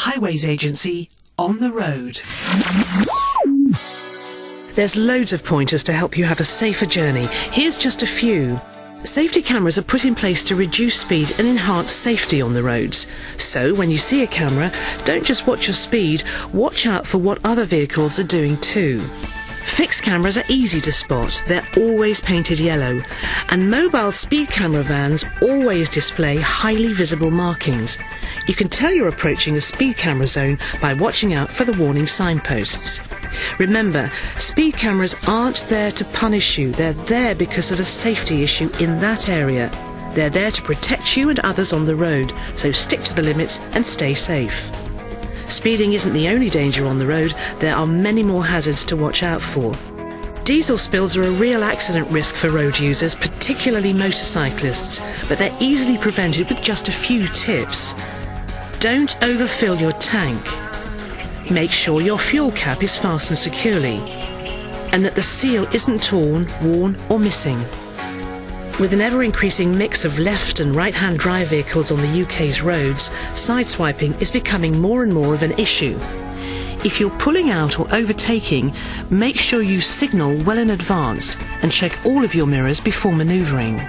Highways Agency on the road. There's loads of pointers to help you have a safer journey. Here's just a few. Safety cameras are put in place to reduce speed and enhance safety on the roads. So when you see a camera, don't just watch your speed, watch out for what other vehicles are doing too. Fixed cameras are easy to spot. They're always painted yellow. And mobile speed camera vans always display highly visible markings. You can tell you're approaching a speed camera zone by watching out for the warning signposts. Remember, speed cameras aren't there to punish you. They're there because of a safety issue in that area. They're there to protect you and others on the road, so stick to the limits and stay safe. Speeding isn't the only danger on the road. There are many more hazards to watch out for. Diesel spills are a real accident risk for road users, particularly motorcyclists, but they're easily prevented with just a few tips. Don't overfill your tank. Make sure your fuel cap is fastened securely and that the seal isn't torn, worn or missing. With an ever-increasing mix of left and right-hand drive vehicles on the UK's roads, sideswiping is becoming more and more of an issue. If you're pulling out or overtaking, make sure you signal well in advance and check all of your mirrors before manoeuvring.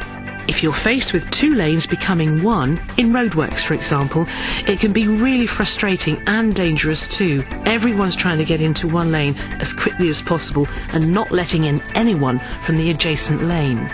If you're faced with two lanes becoming one, in roadworks for example, it can be really frustrating and dangerous too. Everyone's trying to get into one lane as quickly as possible and not letting in anyone from the adjacent lane.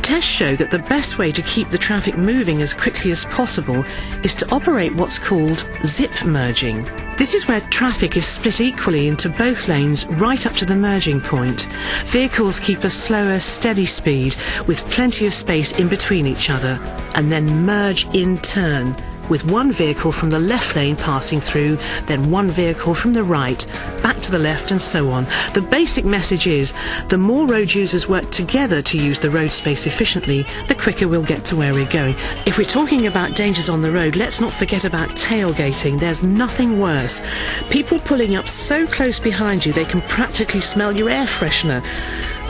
Tests show that the best way to keep the traffic moving as quickly as possible is to operate what's called zip merging. This is where traffic is split equally into both lanes right up to the merging point. Vehicles keep a slower, steady speed with plenty of space in between each other and then merge in turn, with one vehicle from the left lane passing through, then one vehicle from the right, back to the left and so on. The basic message is, the more road users work together to use the road space efficiently, the quicker we'll get to where we're going. If we're talking about dangers on the road, let's not forget about tailgating. There's nothing worse. People pulling up so close behind you they can practically smell your air freshener.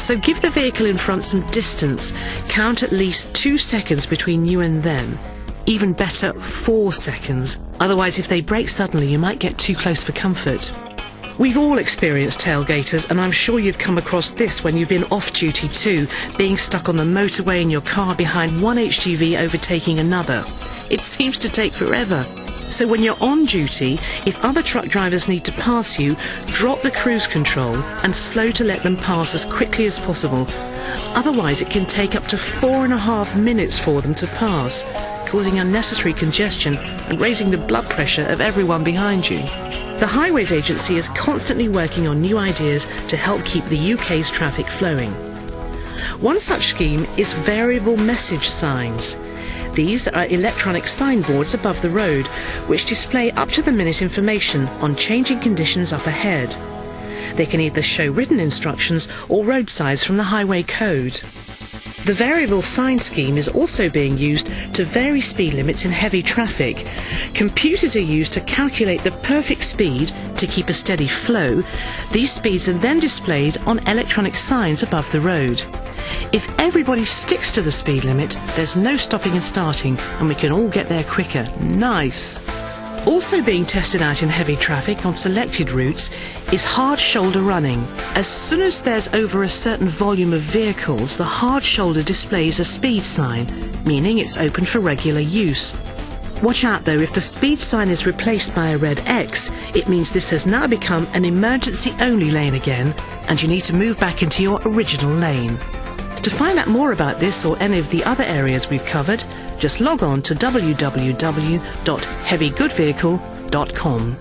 So give the vehicle in front some distance. Count at least 2 seconds between you and them. Even better, 4 seconds. Otherwise, if they brake suddenly, you might get too close for comfort. We've all experienced tailgaters, and I'm sure you've come across this when you've been off duty too, being stuck on the motorway in your car behind one HGV overtaking another. It seems to take forever. So when you're on duty, if other truck drivers need to pass you, drop the cruise control and slow to let them pass as quickly as possible. Otherwise, it can take up to 4.5 minutes for them to pass, causing unnecessary congestion and raising the blood pressure of everyone behind you. The Highways Agency is constantly working on new ideas to help keep the UK's traffic flowing. One such scheme is variable message signs. These are electronic signboards above the road, which display up-to-the-minute information on changing conditions up ahead. They can either show written instructions or road signs from the highway code. The variable sign scheme is also being used to vary speed limits in heavy traffic. Computers are used to calculate the perfect speed to keep a steady flow. These speeds are then displayed on electronic signs above the road. If everybody sticks to the speed limit, there's no stopping and starting, and we can all get there quicker. Nice! Also being tested out in heavy traffic on selected routes is hard shoulder running. As soon as there's over a certain volume of vehicles, the hard shoulder displays a speed sign, meaning it's open for regular use. Watch out though, if the speed sign is replaced by a red X, it means this has now become an emergency only lane again, and you need to move back into your original lane. To find out more about this or any of the other areas we've covered, just log on to www.heavygoodvehicle.com.